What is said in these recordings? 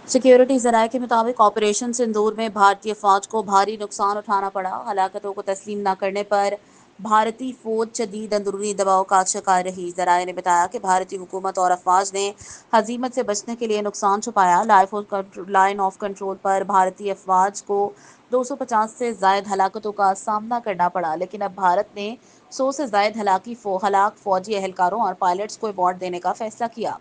Security ज़राए के मुताबिक ऑपरेशन सिंदूर में भारतीय फौज को भारी नुकसान उठाना पड़ा। हलाकतों को तस्लीम न करने पर भारतीय फौज शदीद अंदरूनी दबाव का शिकार रही। ज़राए ने बताया कि भारतीय हुकूमत और अफवाज ने हजीमत से बचने के लिए नुकसान छुपाया। लाइन ऑफ कंट्रोल पर भारतीय अफवाज को 250 से जायद हलाकतों का सामना करना पड़ा, लेकिन अब भारत ने 100 से जायद हलाक फौजी एहलकारों और पायलट्स को अवार्ड देने का फैसला किया।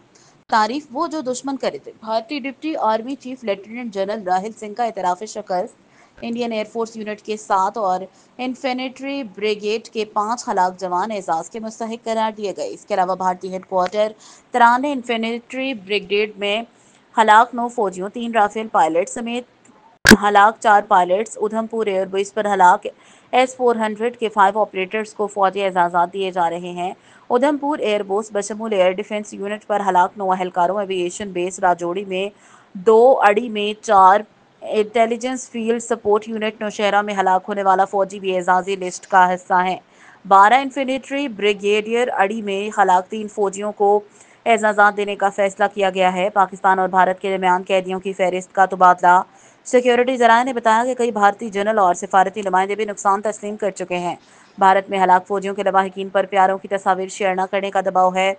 तारीफ वो जो दुश्मन करे थे। भारतीय deputy army chief lieutenant general Rahil Singh का इतराफ शिकस्त। इंडियन एयरफोर्स यूनिट के 7 और इन्फेंट्री ब्रिगेड के 5 हलाक जवान एजाज के मुस्तहिक करार दिए गए। इसके अलावा भारतीय हेडक्वार्टर तराने इन्फेंट्री ब्रिगेड में हलाक 9 फौजियों, 3 राफेल पायलट समेत हलाक 4 पायलट्स, उधमपुर एयरबेस पर हलाक S-400 के 5 ऑपरेटर्स को फौजी एजाज़ात दिए जा रहे हैं। उधमपुर एयरबेस बशमूल एयर डिफेंस यूनिट पर हलाक 9 एहलकारों, एविएशन बेस राजौरी में 2, अड़ी में 4, intelligence field support unit Nowshera में हलाक होने वाला फौजी भी एजाजी लिस्ट का हिस्सा है। 12 इन्फेंट्री ब्रिगेडियर अड़ी में हलाक 3 फौजियों को एजाज़ात देने का फैसला किया गया है। पाकिस्तान और भारत के दरमियान कैदियों की फहरिस्त का तबादला। सिक्योरिटी ज़राए ने बताया कि कई भारतीय जनरल और सिफारती नुमाइंदे भी नुकसान तस्लीम कर चुके हैं। भारत में हलाक फौजियों के लवाहिकीन पर प्यारों की तस्वीर शेयर न करने का दबाव है।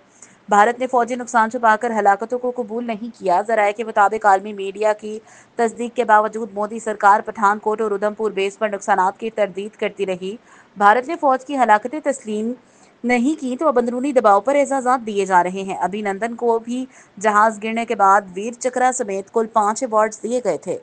भारत ने फौजी नुकसान छुपाकर हलाकतों को कबूल नहीं किया। ज़राए के मुताबिक आलमी मीडिया की तस्दीक के बावजूद मोदी सरकार पठानकोट और उधमपुर बेस पर नुकसानात की तरदीद करती रही। भारत ने फौज की हलाकतें तस्लीम नहीं की तो अब अंदरूनी दबाव पर एजाज़ात दिए जा रहे हैं। अभिनंदन को भी जहाज गिरने के बाद वीर चक्रा समेत कुल 5 अवार्ड्स दिए गए थे।